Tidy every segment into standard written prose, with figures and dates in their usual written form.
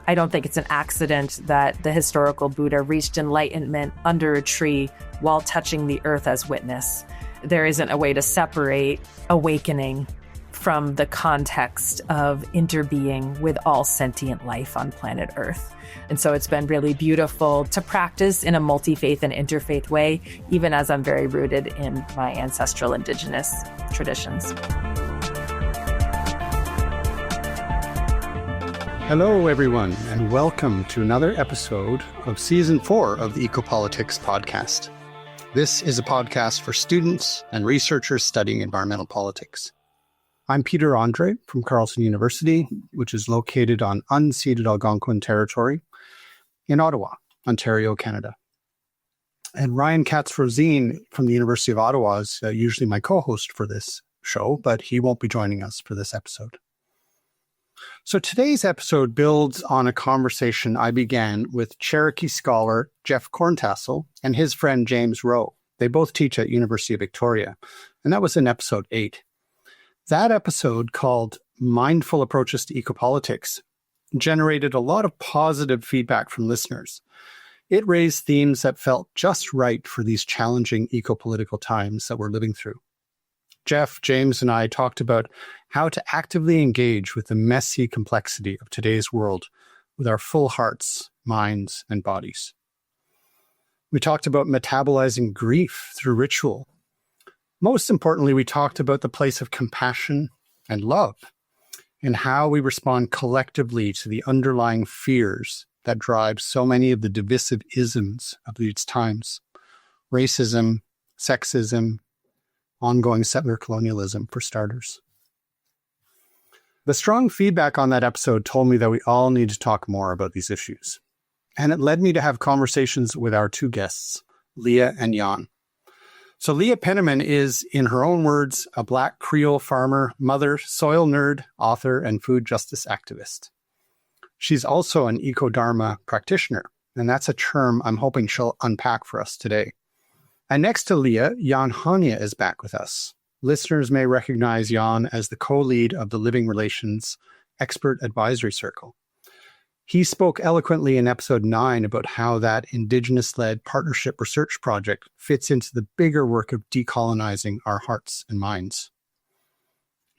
I don't think it's an accident that the historical Buddha reached enlightenment under a tree while touching the earth as witness. There isn't a way to separate awakening from the context of interbeing with all sentient life on planet Earth. And so it's been really beautiful to practice in a multi-faith and interfaith way, even as I'm very rooted in my ancestral indigenous traditions. Hello, everyone, and welcome to another episode of Season 4 of the Ecopolitics podcast. This is a podcast for students and researchers studying environmental politics. I'm Peter Andrée from Carleton University, which is located on unceded Algonquin territory in Ottawa, Ontario, Canada. And Ryan Katz-Rosine from the University of Ottawa is usually my co-host for this show, but he won't be joining us for this episode. So today's episode builds on a conversation I began with Cherokee scholar Jeff Corntassel and his friend James Rowe. They both teach at University of Victoria, and that was in episode 8. That episode, called Mindful Approaches to Ecopolitics, generated a lot of positive feedback from listeners. It raised themes that felt just right for these challenging ecopolitical times that we're living through. Jeff, James, and I talked about how to actively engage with the messy complexity of today's world with our full hearts, minds, and bodies. We talked about metabolizing grief through ritual. Most importantly, we talked about the place of compassion and love and how we respond collectively to the underlying fears that drive so many of the divisive isms of these times. Racism, sexism, ongoing settler colonialism, for starters. The strong feedback on that episode told me that we all need to talk more about these issues. And it led me to have conversations with our two guests, Leah and Jan. So Leah Penniman is, in her own words, a Black Creole farmer, mother, soil nerd, author, and food justice activist. She's also an eco-dharma practitioner, and that's a term I'm hoping she'll unpack for us today. And next to Leah, Jan Hania is back with us. Listeners may recognize Jan as the co-lead of the Living Relations Expert Advisory Circle. He spoke eloquently in episode 9 about how that Indigenous-led partnership research project fits into the bigger work of decolonizing our hearts and minds.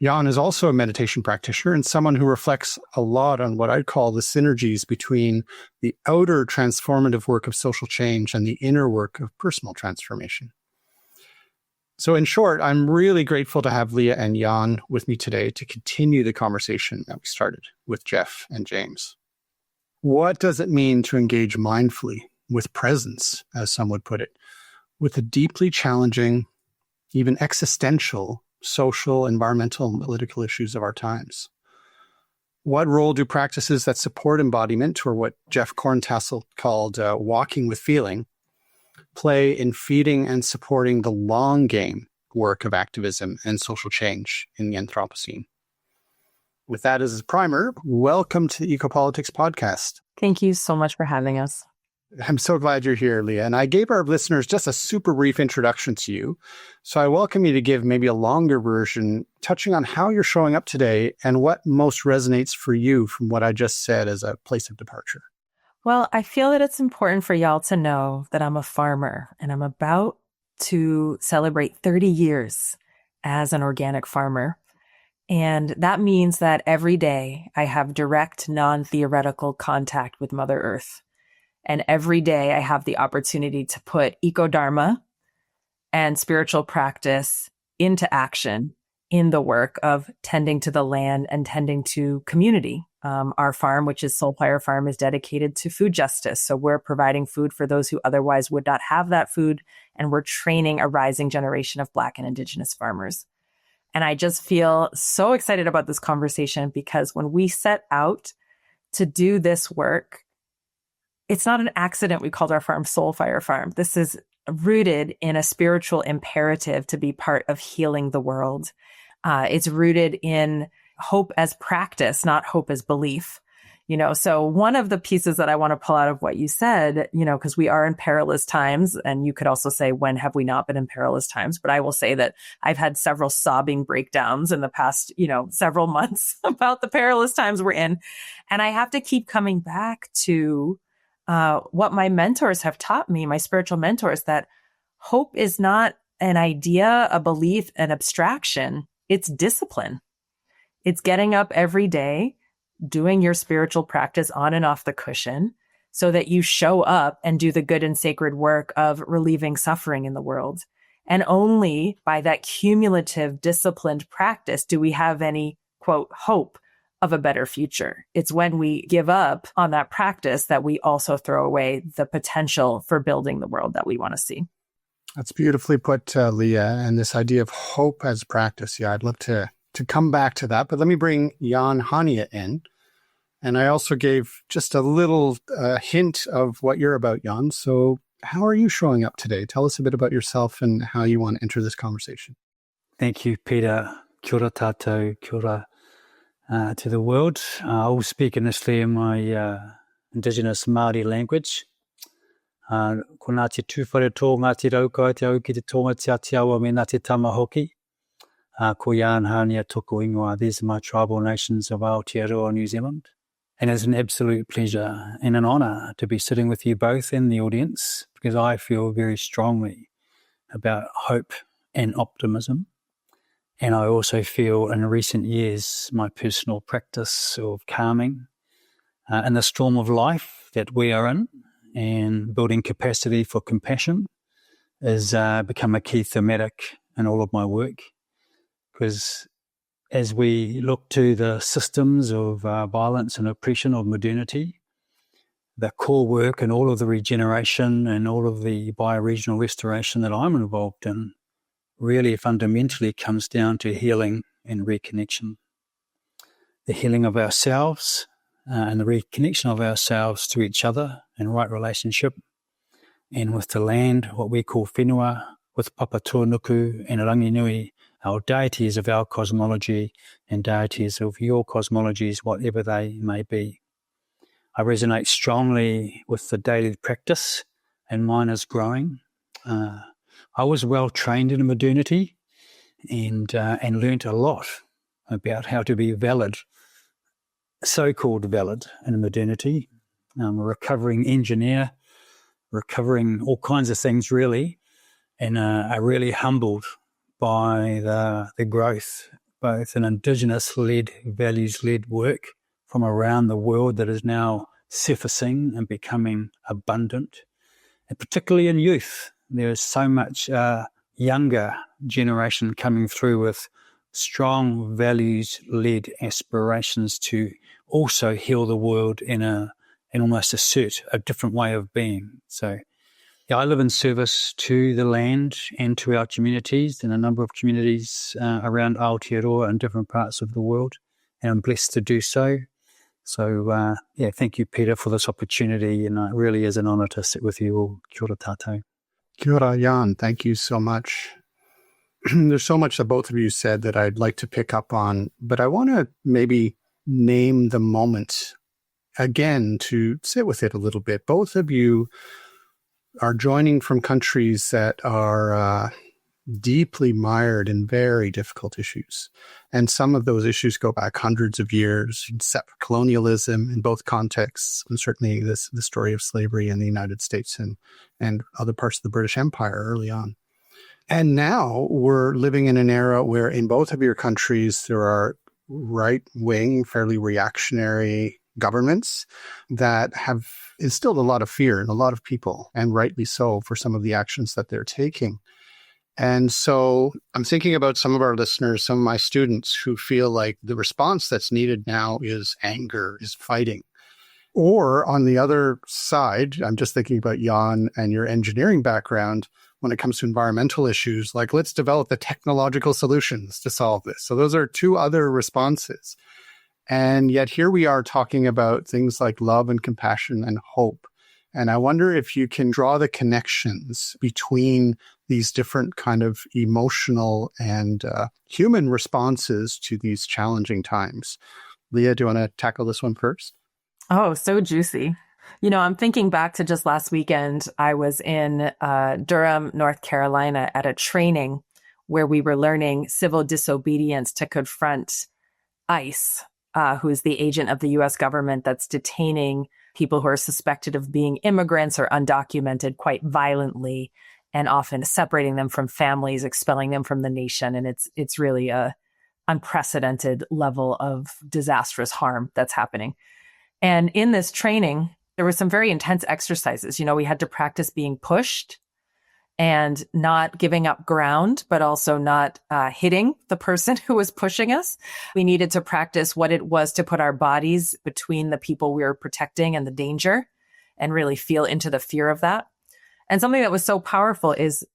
Jan is also a meditation practitioner and someone who reflects a lot on what I'd call the synergies between the outer transformative work of social change and the inner work of personal transformation. So in short, I'm really grateful to have Leah and Jan with me today to continue the conversation that we started with Jeff and James. What does it mean to engage mindfully, with presence, as some would put it, with the deeply challenging, even existential, social, environmental, and political issues of our times? What role do practices that support embodiment, or what Jeff Corntassel called walking with feeling, play in feeding and supporting the long game work of activism and social change in the Anthropocene? With that as a primer, welcome to the Ecopolitics podcast. Thank you so much for having us. I'm so glad you're here, Leah. And I gave our listeners just a super brief introduction to you. So I welcome you to give maybe a longer version, touching on how you're showing up today and what most resonates for you from what I just said as a place of departure. Well, I feel that it's important for y'all to know that I'm a farmer and I'm about to celebrate 30 years as an organic farmer. And that means that every day I have direct, non-theoretical contact with Mother Earth. And every day I have the opportunity to put eco-dharma and spiritual practice into action in the work of tending to the land and tending to community. Our farm, which is Soul Fire Farm, is dedicated to food justice. So we're providing food for those who otherwise would not have that food. And we're training a rising generation of Black and Indigenous farmers. And I just feel so excited about this conversation because when we set out to do this work, it's not an accident we called our farm Soul Fire Farm. This is rooted in a spiritual imperative to be part of healing the world. It's rooted in hope as practice, not hope as belief. So one of the pieces that I want to pull out of what you said, because we are in perilous times, and you could also say, when have we not been in perilous times? But I will say that I've had several sobbing breakdowns in the past, several months about the perilous times we're in. And I have to keep coming back to what my mentors have taught me, my spiritual mentors, that hope is not an idea, a belief, an abstraction. It's discipline. It's getting up every day, doing your spiritual practice on and off the cushion so that you show up and do the good and sacred work of relieving suffering in the world. And only by that cumulative, disciplined practice do we have any, quote, hope of a better future. It's when we give up on that practice that we also throw away the potential for building the world that we want to see. That's beautifully put, Leah. And this idea of hope as practice. Yeah, I'd love to come back to that. But let me bring Jan Hania in. And I also gave just a little hint of what you're about, Jan. So how are you showing up today? Tell us a bit about yourself and how you want to enter this conversation. Thank you, Peter. Kia ora tātou, kia ora to the world. I'll speak initially in my Indigenous Māori language. Ko nā te tūwhare tō ngā te raukai te au ki te tonga te atiawa me nā te tama hoki. Ko Jan Hania toko ingoa. These are my tribal nations of Aotearoa, New Zealand. And it's an absolute pleasure and an honour to be sitting with you both in the audience, because I feel very strongly about hope and optimism. And I also feel in recent years my personal practice of calming in the storm of life that we are in, and building capacity for compassion has become a key thematic in all of my work. Because as we look to the systems of violence and oppression of modernity, the core work and all of the regeneration and all of the bioregional restoration that I'm involved in really fundamentally comes down to healing and reconnection. The healing of ourselves and the reconnection of ourselves to each other in right relationship, and with the land, what we call whenua, with Papa Tuanuku and Ranginui, our deities of our cosmology and deities of your cosmologies, whatever they may be. I resonate strongly with the daily practice, and mine is growing. I was well trained in modernity and learnt a lot about how to be valid, so-called valid in modernity. I'm a recovering engineer, recovering all kinds of things really, and are really humbled by the growth, both in Indigenous-led, values-led work from around the world that is now surfacing and becoming abundant, and particularly in youth. There is so much younger generation coming through with strong values-led aspirations to also heal the world and almost assert a different way of being. So yeah, I live in service to the land and to our communities, and a number of communities around Aotearoa and different parts of the world, and I'm blessed to do so. So thank you, Peter, for this opportunity, and it really is an honour to sit with you all. Kia ora tātou. Kia ora, Jan. Thank you so much. There's so much that both of you said that I'd like to pick up on, but I want to maybe name the moment again to sit with it a little bit. Both of you are joining from countries that are deeply mired in very difficult issues. And some of those issues go back hundreds of years, separate colonialism in both contexts, and certainly the story of slavery in the United States and other parts of the British Empire early on. And now we're living in an era where in both of your countries there are right-wing, fairly reactionary governments that have instilled a lot of fear in a lot of people, and rightly so, for some of the actions that they're taking. And so I'm thinking about some of our listeners, some of my students who feel like the response that's needed now is anger, is fighting. Or on the other side, I'm just thinking about Jan and your engineering background when it comes to environmental issues, like let's develop the technological solutions to solve this. So those are two other responses. And yet here we are talking about things like love and compassion and hope. And I wonder if you can draw the connections between these different kind of emotional and human responses to these challenging times. Leah, do you want to tackle this one first? Oh, so juicy. I'm thinking back to just last weekend. I was in Durham, North Carolina at a training where we were learning civil disobedience to confront ICE, who is the agent of the US government that's detaining people who are suspected of being immigrants or undocumented quite violently and often separating them from families, expelling them from the nation. And it's really a unprecedented level of disastrous harm that's happening. And in this training, there were some very intense exercises. We had to practice being pushed and not giving up ground, but also not hitting the person who was pushing us. We needed to practice what it was to put our bodies between the people we were protecting and the danger and really feel into the fear of that. And something that was so powerful is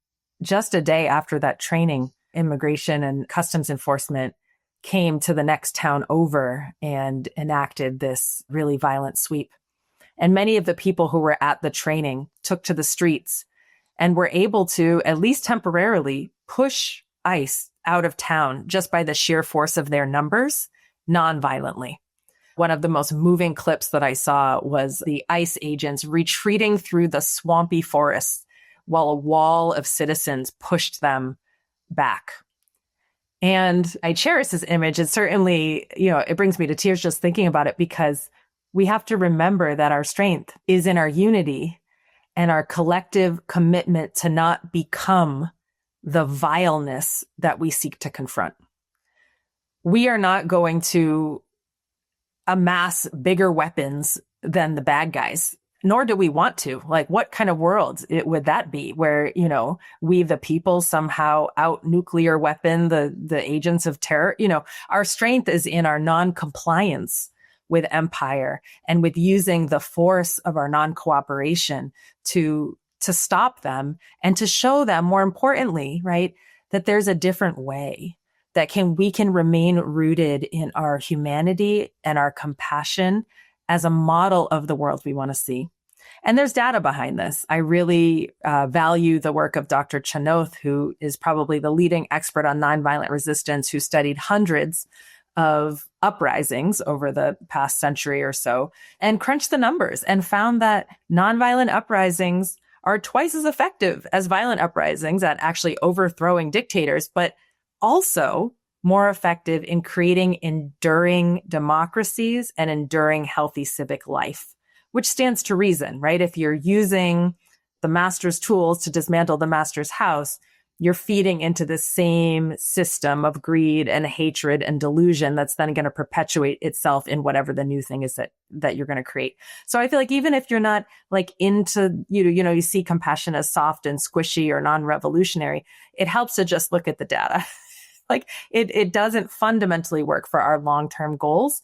just a day after that training, immigration and customs enforcement came to the next town over and enacted this really violent sweep. And many of the people who were at the training took to the streets and were able to, at least temporarily, push ICE out of town just by the sheer force of their numbers, non-violently. One of the most moving clips that I saw was the ICE agents retreating through the swampy forests while a wall of citizens pushed them back. And I cherish this image. It certainly, it brings me to tears just thinking about it, because we have to remember that our strength is in our unity and our collective commitment to not become the vileness that we seek to confront. We are not going to amass bigger weapons than the bad guys, nor do we want to. Like, what kind of world would that be where, we, the people, somehow out nuclear weapon the agents of terror? Our strength is in our non-compliance with empire and with using the force of our non-cooperation to stop them and to show them, more importantly, right, that there's a different way, that we can remain rooted in our humanity and our compassion as a model of the world we want to see. And there's data behind this. I really value the work of Dr. Chanoth, who is probably the leading expert on nonviolent resistance, who studied hundreds of uprisings over the past century or so and crunched the numbers and found that nonviolent uprisings are twice as effective as violent uprisings at actually overthrowing dictators, but also more effective in creating enduring democracies and enduring healthy civic life, which stands to reason, right? If you're using the master's tools to dismantle the master's house, you're feeding into the same system of greed and hatred and delusion that's then going to perpetuate itself in whatever the new thing is that you're going to create. So I feel like even if you're not like into, you see compassion as soft and squishy or non-revolutionary, it helps to just look at the data. Like it doesn't fundamentally work for our long-term goals.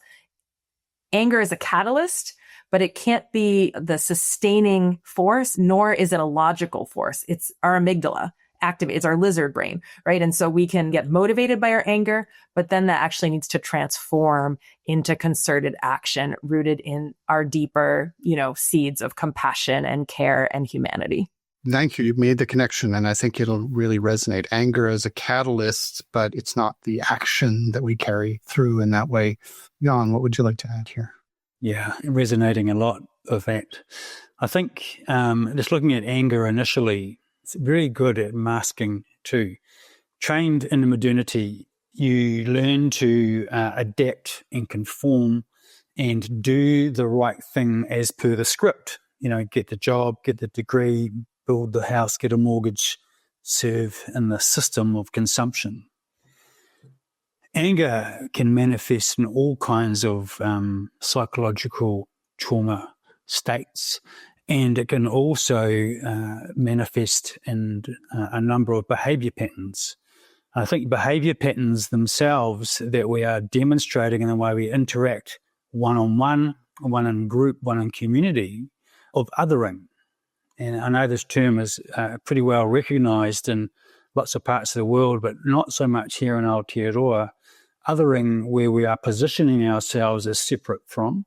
Anger is a catalyst, but it can't be the sustaining force, nor is it a logical force. It's our amygdala. It's our lizard brain, right? And so we can get motivated by our anger, but then that actually needs to transform into concerted action rooted in our deeper, seeds of compassion and care and humanity. Thank you. You've made the connection, and I think it'll really resonate. Anger as a catalyst, but it's not the action that we carry through in that way. Jan, what would you like to add here? Yeah, resonating a lot of that. I think just looking at anger initially, it's very good at masking too. Trained in modernity, you learn to adapt and conform and do the right thing as per the script. Get the job, get the degree, build the house, get a mortgage, serve in the system of consumption. Anger can manifest in all kinds of psychological trauma states, and it can also manifest in a number of behavior patterns. I think behavior patterns themselves that we are demonstrating in the way we interact one-on-one, one in group, one in community, of othering. And I know this term is pretty well recognised in lots of parts of the world, but not so much here in Aotearoa. Othering, where we are positioning ourselves as separate from,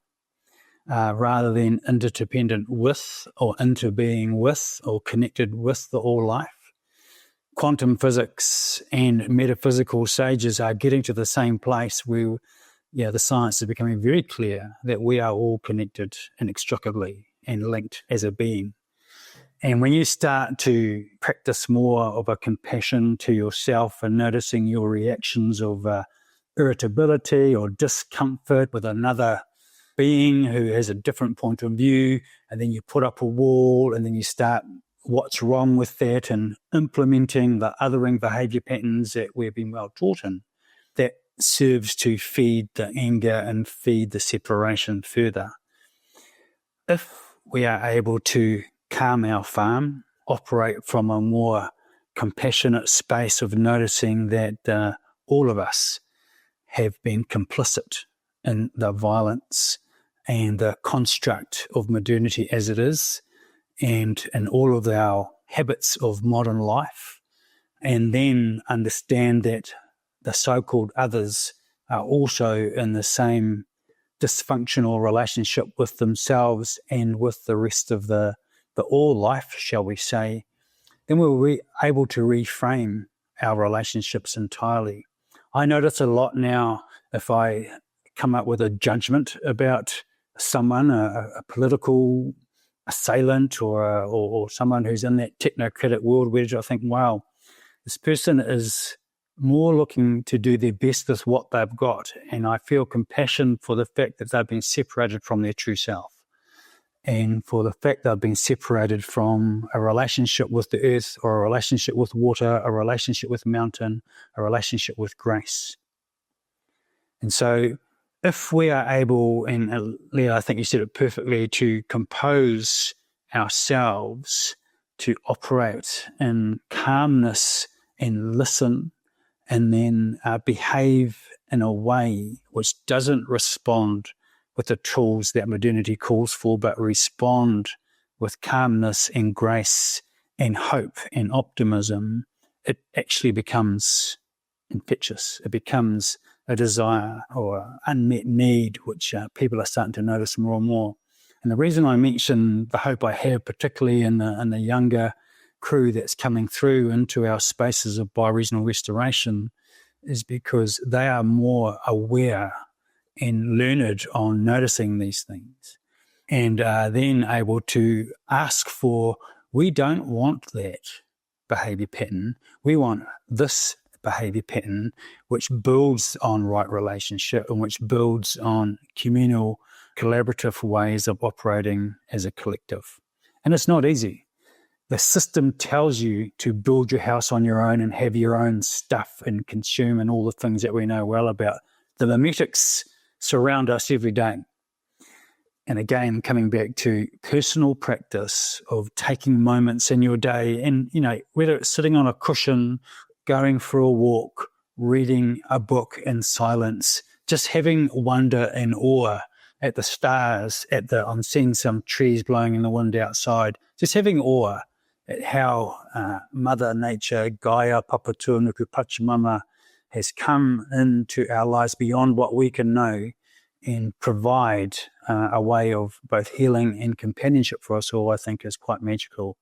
rather than interdependent with or interbeing with or connected with the all life. Quantum physics and metaphysical sages are getting to the same place where the science is becoming very clear that we are all connected inextricably and linked as a being. And when you start to practice more of a compassion to yourself and noticing your reactions of irritability or discomfort with another being who has a different point of view, and then you put up a wall and then you start what's wrong with that and implementing the othering behavior patterns that we've been well taught in, that serves to feed the anger and feed the separation further. If we are able to calm our farm, operate from a more compassionate space of noticing that all of us have been complicit in the violence and the construct of modernity as it is, and in all of our habits of modern life, and then understand that the so-called others are also in the same dysfunctional relationship with themselves and with the rest of the all life, shall we say, then we're able to reframe our relationships entirely. I notice a lot now if I come up with a judgment about someone, a political assailant or someone who's in that technocratic world where I think, wow, this person is more looking to do their best with what they've got. And I feel compassion for the fact that they've been separated from their true self, and for the fact they've been separated from a relationship with the earth or a relationship with water, a relationship with mountain, a relationship with grace. And so if we are able, and Leah, I think you said it perfectly, to compose ourselves, to operate in calmness and listen, and then behave in a way which doesn't respond with the tools that modernity calls for, but respond with calmness and grace and hope and optimism, it actually becomes infectious. It becomes a desire or unmet need, which people are starting to notice more and more. And the reason I mention the hope I have, particularly in the younger crew that's coming through into our spaces of bioregional restoration, is because they are more aware and learned on noticing these things, and are then able to ask for, we don't want that behavior pattern, we want this behavior pattern, which builds on right relationship and which builds on communal, collaborative ways of operating as a collective. And it's not easy. The system tells you to build your house on your own and have your own stuff and consume and all the things that we know well about. The memetics surround us every day. And again, coming back to personal practice of taking moments in your day, and, you know, whether it's sitting on a cushion, going for a walk, reading a book in silence, just having wonder and awe at the stars, I'm seeing some trees blowing in the wind outside, just having awe at how Mother Nature, Gaia, Papatua, Nuku Pachamama, has come into our lives beyond what we can know and provide a way of both healing and companionship for us all, I think is quite magical.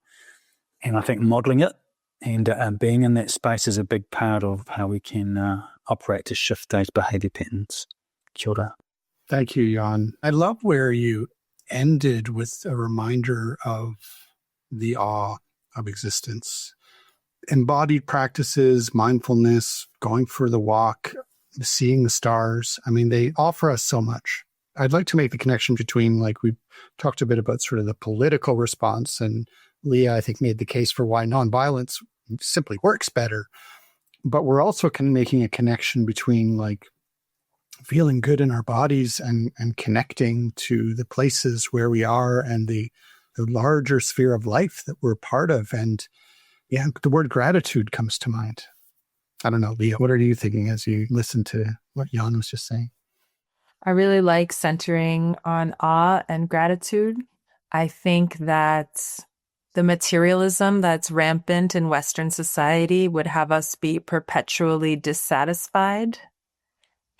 And I think modelling it and being in that space is a big part of how we can operate to shift those behaviour patterns. Kia ora. Thank you, Jan. I love where you ended with a reminder of the awe of existence. Embodied practices, mindfulness, going for the walk, seeing the stars. I mean, they offer us so much. I'd like to make the connection between, like, we talked a bit about sort of the political response, and Leah, I think, made the case for why nonviolence simply works better. But we're also making a connection between, like, feeling good in our bodies and connecting to the places where we are and the larger sphere of life that we're part of. And yeah, the word gratitude comes to mind. I don't know, Leah, what are you thinking as you listen to what Jan was just saying? I really like centering on awe and gratitude. I think that the materialism that's rampant in Western society would have us be perpetually dissatisfied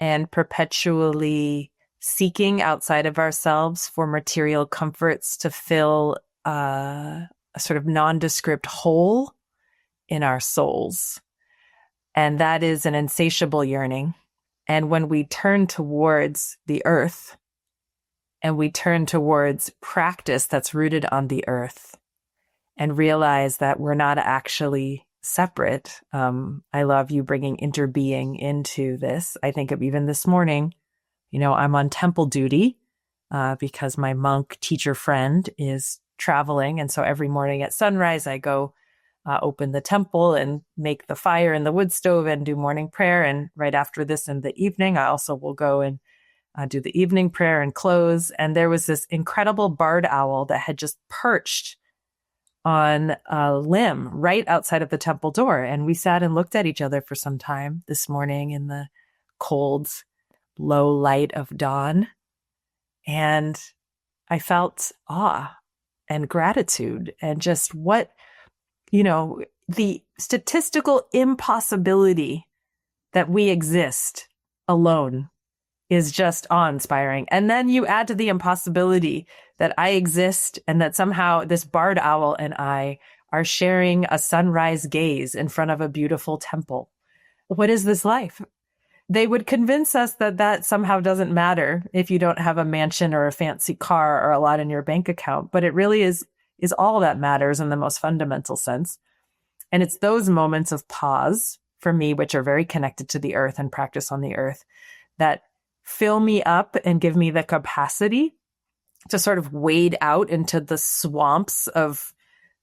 and perpetually seeking outside of ourselves for material comforts to fill a sort of nondescript hole in our souls. And that is an insatiable yearning. And when we turn towards the earth and we turn towards practice that's rooted on the earth and realize that we're not actually separate. I love you bringing interbeing into this. I think of even this morning, I'm on temple duty because my monk teacher friend is traveling. And so every morning at sunrise, I go open the temple and make the fire in the wood stove and do morning prayer. And right after this in the evening, I also will go and do the evening prayer and close. And there was this incredible barred owl that had just perched on a limb right outside of the temple door. And we sat and looked at each other for some time this morning in the cold, low light of dawn. And I felt awe and gratitude and just what, the statistical impossibility that we exist alone is just awe-inspiring. And then you add to the impossibility that I exist and that somehow this barred owl and I are sharing a sunrise gaze in front of a beautiful temple. What is this life? They would convince us that somehow doesn't matter if you don't have a mansion or a fancy car or a lot in your bank account, but it really is all that matters in the most fundamental sense. And it's those moments of pause for me, which are very connected to the earth and practice on the earth, that fill me up and give me the capacity to sort of wade out into the swamps of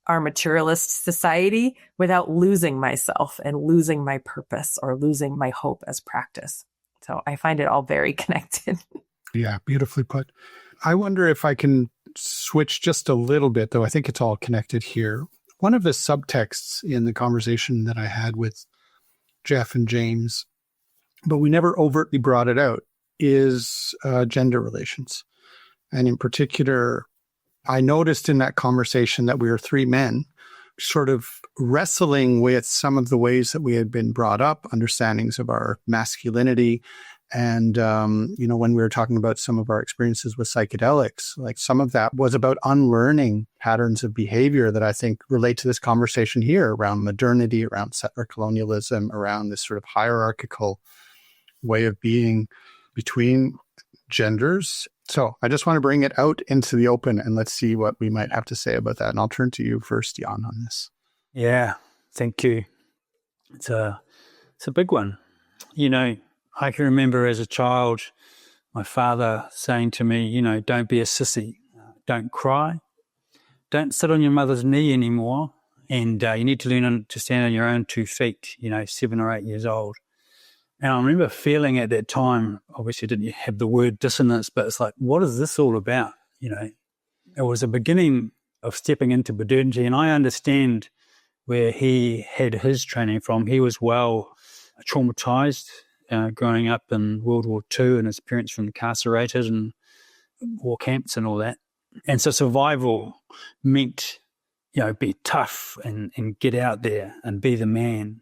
our materialist society without losing myself and losing my purpose or losing my hope as practice. So I find it all very connected. Yeah, beautifully put. I wonder if I can switch just a little bit, though I think it's all connected here. One of the subtexts in the conversation that I had with Jeff and James, but we never overtly brought it out, is gender relations. And in particular, I noticed in that conversation that we were three men sort of wrestling with some of the ways that we had been brought up, understandings of our masculinity. And, when we were talking about some of our experiences with psychedelics, like some of that was about unlearning patterns of behavior that I think relate to this conversation here around modernity, around settler colonialism, around this sort of hierarchical way of being between genders. So I just want to bring it out into the open and let's see what we might have to say about that. And I'll turn to you first, Jan, on this. Yeah, thank you. It's a big one. I can remember as a child, my father saying to me, don't be a sissy, don't cry, don't sit on your mother's knee anymore, and you need to learn to stand on your own 2 feet, 7 or 8 years old. And I remember feeling at that time, obviously didn't have the word dissonance, but it's like, what is this all about? It was a beginning of stepping into modernity, and I understand where he had his training from. He was well traumatized growing up in World War II, and his parents were incarcerated and war camps and all that. And so survival meant, be tough and get out there and be the man.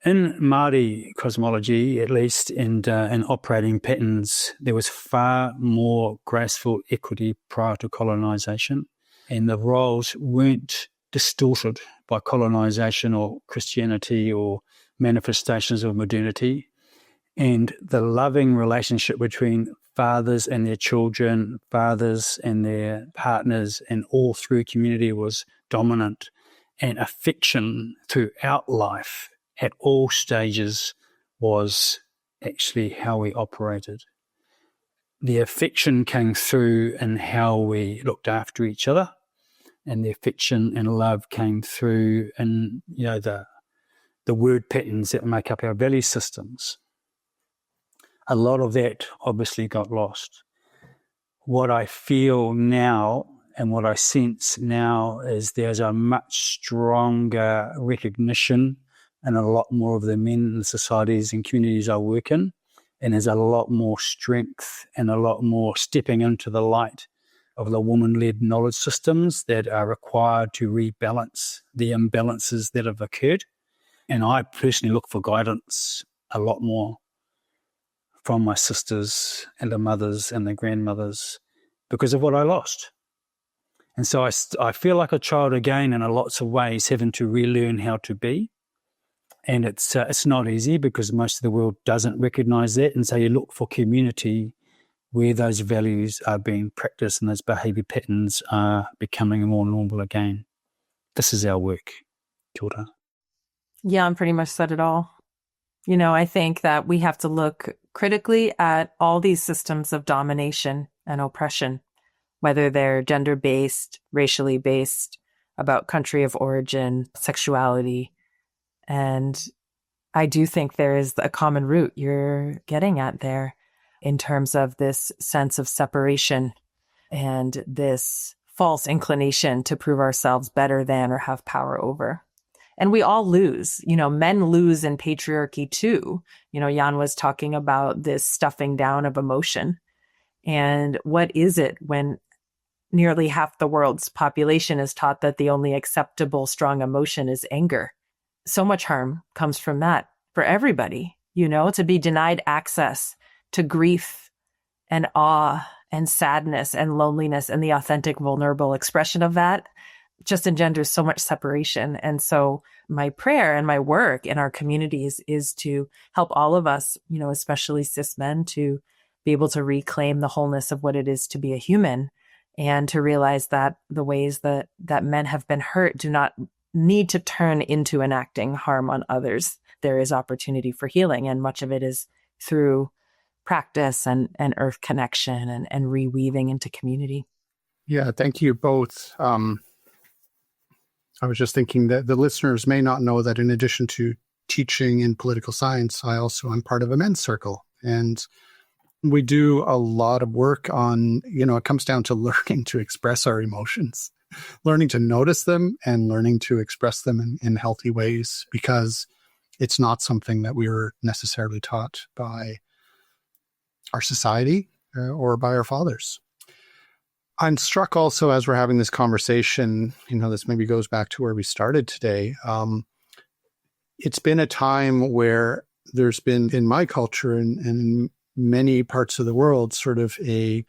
In Māori cosmology, at least, and in operating patterns, there was far more graceful equity prior to colonisation, and the roles weren't distorted by colonisation or Christianity or manifestations of modernity. And the loving relationship between fathers and their children, fathers and their partners, and all through community was dominant. And affection throughout life at all stages was actually how we operated. The affection came through in how we looked after each other, and the affection and love came through in the word patterns that make up our value systems. A lot of that obviously got lost. What I feel now and what I sense now is there's a much stronger recognition and a lot more of the men in the societies and communities I work in, and there's a lot more strength and a lot more stepping into the light of the woman-led knowledge systems that are required to rebalance the imbalances that have occurred. And I personally look for guidance a lot more from my sisters and the mothers and the grandmothers because of what I lost. And so I feel like a child again in lots of ways, having to relearn how to be. And it's not easy because most of the world doesn't recognize that. And so you look for community where those values are being practiced and those behaviour patterns are becoming more normal again. This is our work. Kia ora. Jan pretty much said it all. I think that we have to look critically at all these systems of domination and oppression, whether they're gender-based, racially based, about country of origin, sexuality. And I do think there is a common root you're getting at there in terms of this sense of separation and this false inclination to prove ourselves better than or have power over. And we all lose. Men lose in patriarchy too. Jan was talking about this stuffing down of emotion. And what is it when nearly half the world's population is taught that the only acceptable strong emotion is anger? So much harm comes from that for everybody, to be denied access to grief and awe and sadness and loneliness and the authentic, vulnerable expression of that just engenders so much separation. And so my prayer and my work in our communities is to help all of us, especially cis men, to be able to reclaim the wholeness of what it is to be a human, and to realize that the ways that men have been hurt do not need to turn into enacting harm on others. There is opportunity for healing, and much of it is through practice and earth connection and reweaving into community. Yeah, thank you both. I was just thinking that the listeners may not know that in addition to teaching in political science, I also am part of a men's circle. And we do a lot of work on, it comes down to learning to express our emotions, learning to notice them and learning to express them in healthy ways, because it's not something that we were necessarily taught by our society or by our fathers. I'm struck also as we're having this conversation, this maybe goes back to where we started today. It's been a time where there's been, in my culture and in many parts of the world, sort of a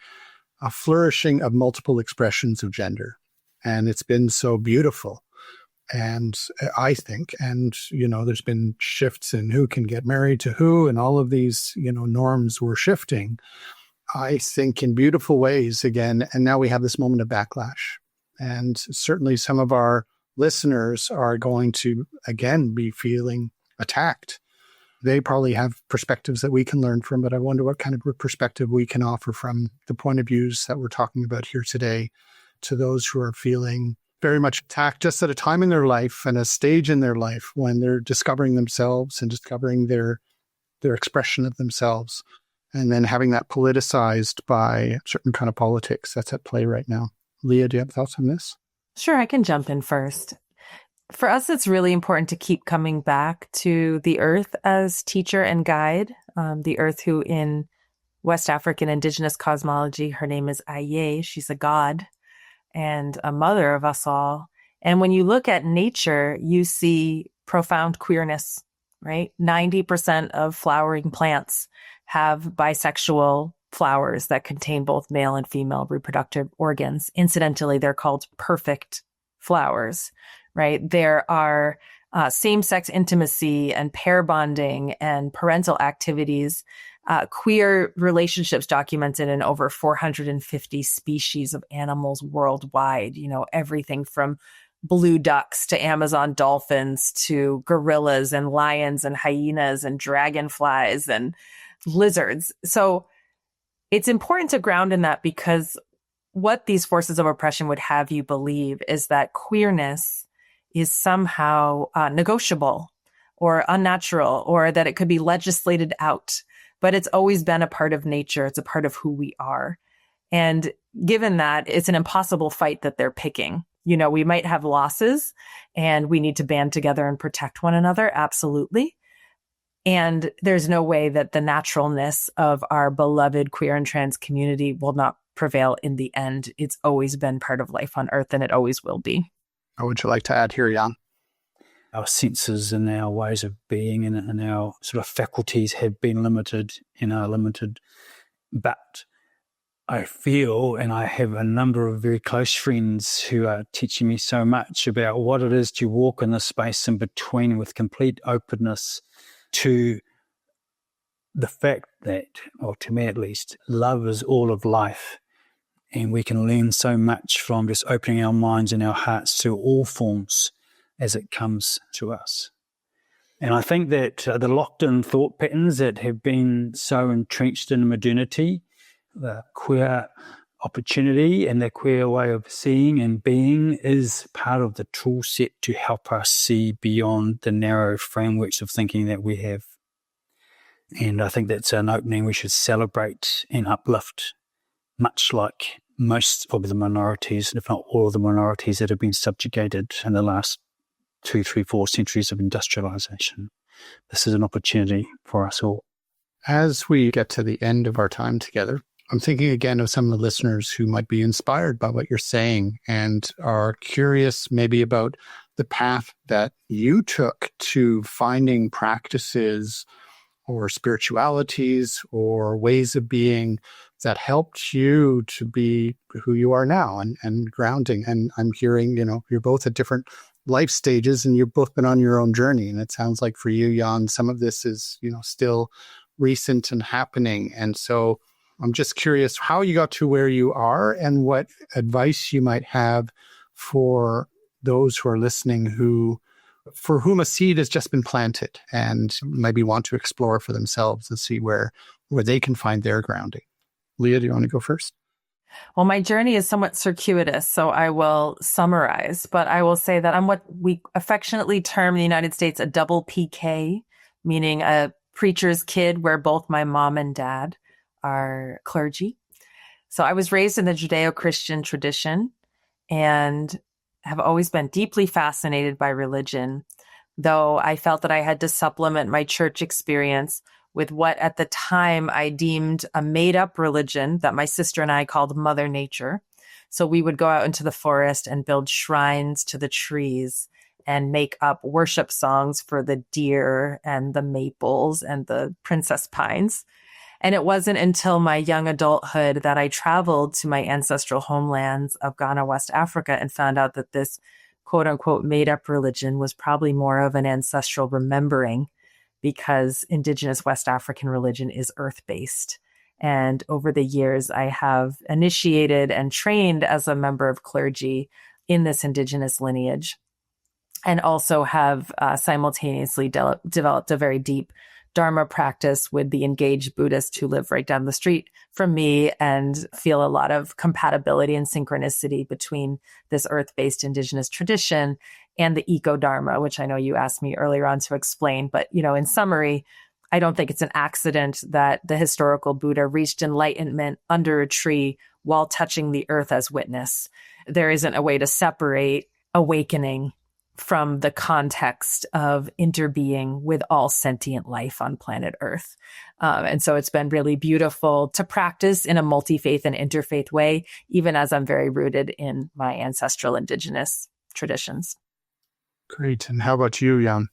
flourishing of multiple expressions of gender. And it's been so beautiful. And I think, there's been shifts in who can get married to who, and all of these, norms were shifting, I think, in beautiful ways again. And now we have this moment of backlash. And certainly some of our listeners are going to, again, be feeling attacked. They probably have perspectives that we can learn from, but I wonder what kind of perspective we can offer from the point of views that we're talking about here today to those who are feeling very much attacked just at a time in their life and a stage in their life when they're discovering themselves and discovering their expression of themselves, and then having that politicized by certain kind of politics that's at play right now. Leah, do you have thoughts on this? Sure, I can jump in first. For us, it's really important to keep coming back to the earth as teacher and guide. The earth, who in West African indigenous cosmology, her name is Aye. She's a god and a mother of us all. And when you look at nature, you see profound queerness, right? 90% of flowering plants have bisexual flowers that contain both male and female reproductive organs. Incidentally, they're called perfect flowers, right? There are same-sex intimacy and pair bonding and parental activities, queer relationships documented in over 450 species of animals worldwide, everything from blue ducks to Amazon dolphins to gorillas and lions and hyenas and dragonflies and lizards. So it's important to ground in that, because what these forces of oppression would have you believe is that queerness is somehow negotiable or unnatural, or that it could be legislated out. But it's always been a part of nature. It's a part of who we are. And given that, it's an impossible fight that they're picking. We might have losses and we need to band together and protect one another. Absolutely. And there's no way that the naturalness of our beloved queer and trans community will not prevail in the end. It's always been part of life on Earth, and it always will be. What would you like to add here, Jan? Our senses and our ways of being and our sort of faculties have been limited and are limited. But I feel, and I have a number of very close friends who are teaching me so much about what it is to walk in the space in between with complete openness to the fact that, or to me at least, love is all of life. And we can learn so much from just opening our minds and our hearts to all forms as it comes to us. And I think that the locked-in thought patterns that have been so entrenched in modernity, the queer opportunity and the queer way of seeing and being is part of the tool set to help us see beyond the narrow frameworks of thinking that we have. And I think that's an opening we should celebrate and uplift, much like most of the minorities, if not all of the minorities that have been subjugated in the last 2, 3, 4 centuries of industrialization. This is an opportunity for us all. As we get to the end of our time together, I'm thinking again of some of the listeners who might be inspired by what you're saying and are curious maybe about the path that you took to finding practices or spiritualities or ways of being that helped you to be who you are now and grounding. And I'm hearing, you're both at different life stages and you've both been on your own journey. And it sounds like for you, Jan, some of this is, still recent and happening. And so I'm just curious how you got to where you are and what advice you might have for those who are listening for whom a seed has just been planted and maybe want to explore for themselves and see where they can find their grounding. Leah, do you want to go first? Well, my journey is somewhat circuitous, so I will summarize, but I will say that I'm what we affectionately term in the United States a double PK, meaning a preacher's kid where both my mom and dad are clergy. So I was raised in the Judeo-Christian tradition and have always been deeply fascinated by religion, though I felt that I had to supplement my church experience with what at the time I deemed a made-up religion that my sister and I called Mother Nature. So we would go out into the forest and build shrines to the trees and make up worship songs for the deer and the maples and the princess pines. And it wasn't until my young adulthood that I traveled to my ancestral homelands of Ghana, West Africa, and found out that this quote unquote made up religion was probably more of an ancestral remembering, because indigenous West African religion is earth-based. And over the years, I have initiated and trained as a member of clergy in this indigenous lineage, and also have simultaneously developed a very deep Dharma practice with the engaged Buddhists who live right down the street from me, and feel a lot of compatibility and synchronicity between this earth-based indigenous tradition and the eco-dharma, which I know you asked me earlier on to explain. But, in summary, I don't think it's an accident that the historical Buddha reached enlightenment under a tree while touching the earth as witness. There isn't a way to separate awakening from the context of interbeing with all sentient life on planet Earth. And so it's been really beautiful to practice in a multi-faith and interfaith way, even as I'm very rooted in my ancestral indigenous traditions. Great. And how about you, Jan?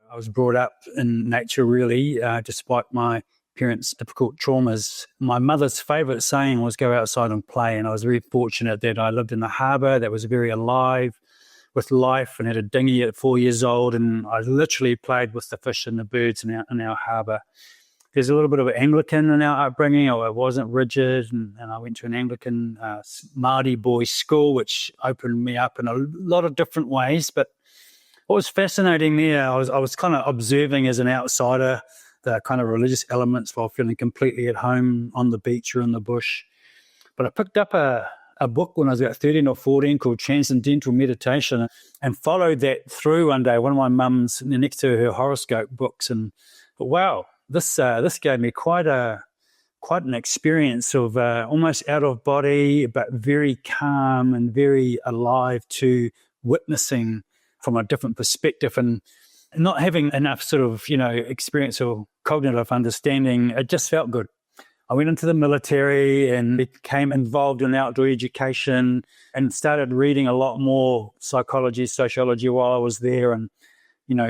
I was brought up in nature, really, despite my parents' difficult traumas. My mother's favourite saying was go outside and play, and I was very fortunate that I lived in the harbour that was very alive with life and had a dinghy at 4 years old, and I literally played with the fish and the birds in our harbour. There's a little bit of Anglican in our upbringing. I wasn't rigid, and I went to an Anglican Māori boys' school, which opened me up in a lot of different ways. But what was fascinating there, I was kind of observing as an outsider the kind of religious elements while feeling completely at home on the beach or in the bush. But I picked up a book when I was about 13 or 14 called Transcendental Meditation, and followed that through one day, one of my mum's next to her horoscope books. And wow, this gave me quite an experience of almost out of body, but very calm and very alive to witnessing from a different perspective, and not having enough sort of, experience or cognitive understanding. It just felt good. I went into the military and became involved in outdoor education and started reading a lot more psychology, sociology while I was there, and,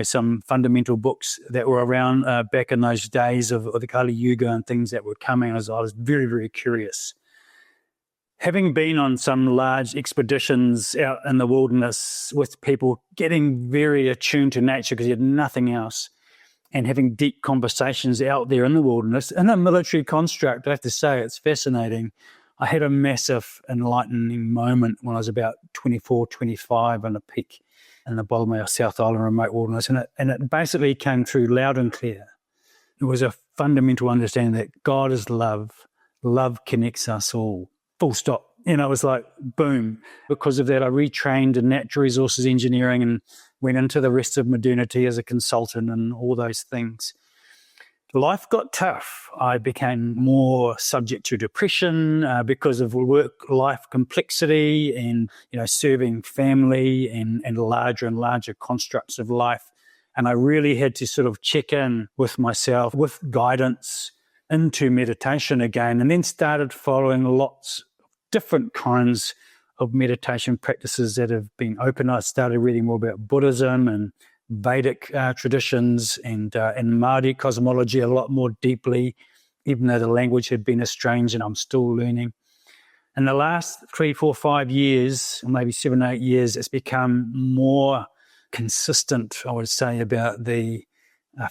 some fundamental books that were around back in those days of the Kali Yuga and things that were coming. I was very, very curious. having been on some large expeditions out in the wilderness with people, getting very attuned to nature because you had nothing else, and having deep conversations out there in the wilderness, in a military construct, I have to say, it's fascinating. I had a massive enlightening moment when I was about 24, 25 on a peak in the Bolomea South Island remote wilderness, and it basically came through loud and clear. It was a fundamental understanding that God is love. Love connects us all. Full stop. It was like, boom. Because of that, I retrained in natural resources engineering and went into the rest of modernity as a consultant and all those things. Life got tough. I became more subject to depression because of work-life complexity and, serving family and larger and larger constructs of life. And I really had to sort of check in with myself, with guidance into meditation again, and then started following lots of different kinds of meditation practices that have been open. I started reading more about Buddhism and Vedic traditions and Māori cosmology a lot more deeply, even though the language had been estranged and I'm still learning. In the last 3, 4, 5 years, or maybe 7, 8 years, it's become more consistent, I would say, about the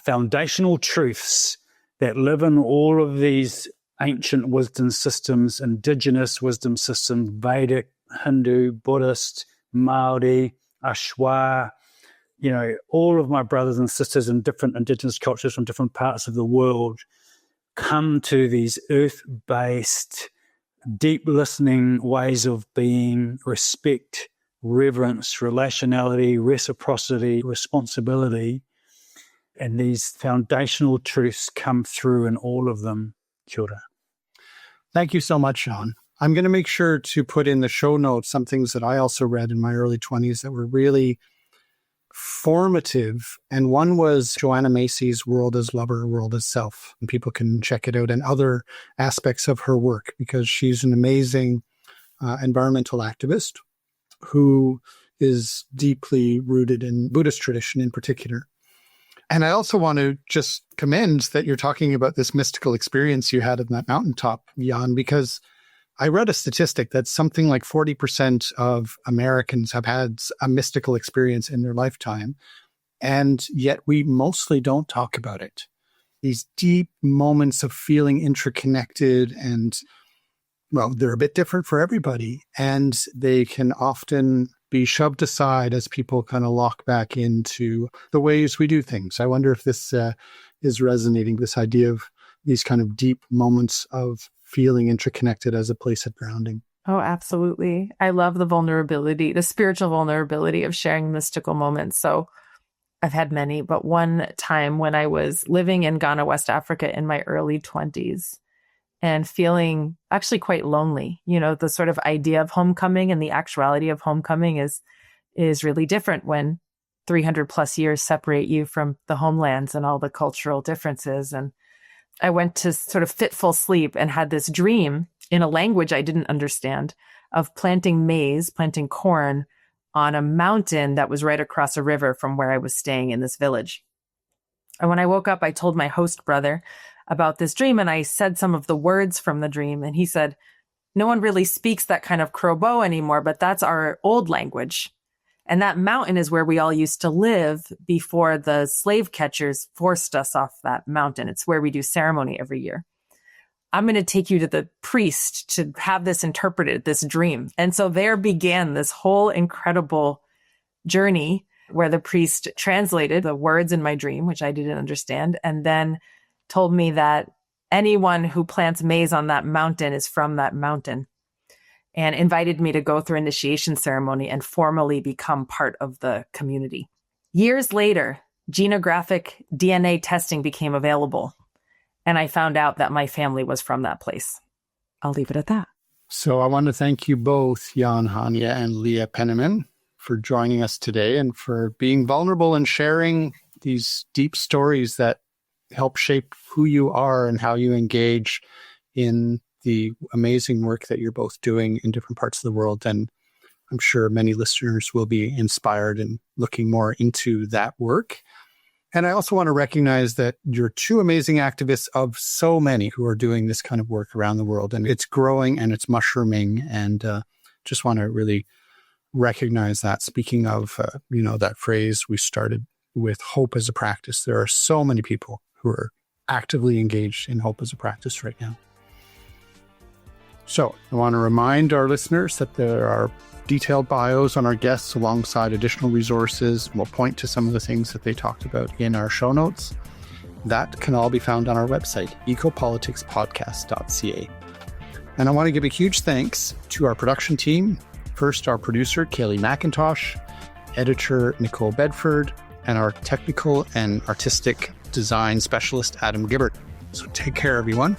foundational truths that live in all of these ancient wisdom systems, indigenous wisdom systems, Vedic, Hindu, Buddhist, Māori, Ashwa, all of my brothers and sisters in different indigenous cultures from different parts of the world come to these earth-based, deep listening ways of being, respect, reverence, relationality, reciprocity, responsibility. And these foundational truths come through in all of them. Kia ora. Thank you so much, Sean. I'm going to make sure to put in the show notes some things that I also read in my early 20s that were really formative. And one was Joanna Macy's World as Lover, World as Self. And people can check it out and other aspects of her work because she's an amazing environmental activist who is deeply rooted in Buddhist tradition in particular. And I also want to just commend that you're talking about this mystical experience you had on that mountaintop, Jan, because I read a statistic that something like 40% of Americans have had a mystical experience in their lifetime, and yet we mostly don't talk about it. These deep moments of feeling interconnected and, well, they're a bit different for everybody, and they can often be shoved aside as people kind of lock back into the ways we do things. I wonder if this is resonating, this idea of these kind of deep moments of feeling interconnected as a place of grounding. Oh, absolutely. I love the vulnerability, the spiritual vulnerability of sharing mystical moments. So I've had many, but one time when I was living in Ghana, West Africa in my early 20s and feeling actually quite lonely, the sort of idea of homecoming and the actuality of homecoming is really different when 300 plus years separate you from the homelands and all the cultural differences. And I went to sort of fitful sleep and had this dream in a language I didn't understand of planting maize, planting corn on a mountain that was right across a river from where I was staying in this village. And when I woke up, I told my host brother about this dream, and I said some of the words from the dream, and he said, no one really speaks that kind of Crobo anymore, but that's our old language. And that mountain is where we all used to live before the slave catchers forced us off that mountain. It's where we do ceremony every year. I'm going to take you to the priest to have this interpreted, this dream. And so there began this whole incredible journey where the priest translated the words in my dream, which I didn't understand, and then told me that anyone who plants maize on that mountain is from that mountain, and invited me to go through initiation ceremony and formally become part of the community. Years later, genographic DNA testing became available, and I found out that my family was from that place. I'll leave it at that. So I want to thank you both, Jan, Hania, and Leah Penniman, for joining us today and for being vulnerable and sharing these deep stories that help shape who you are and how you engage in the amazing work that you're both doing in different parts of the world. And I'm sure many listeners will be inspired in looking more into that work. And I also want to recognize that you're two amazing activists of so many who are doing this kind of work around the world. And it's growing and it's mushrooming. And just want to really recognize that. Speaking of, that phrase we started with, hope as a practice. There are so many people who are actively engaged in hope as a practice right now. So I want to remind our listeners that there are detailed bios on our guests alongside additional resources. We'll point to some of the things that they talked about in our show notes. That can all be found on our website, ecopoliticspodcast.ca. And I want to give a huge thanks to our production team. First, our producer, Kaylee McIntosh, editor, Nicole Bedford, and our technical and artistic design specialist, Adam Gibbert. So take care, everyone,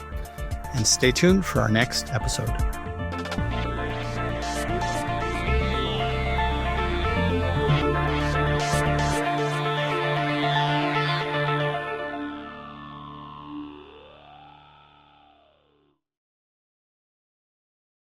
and stay tuned for our next episode.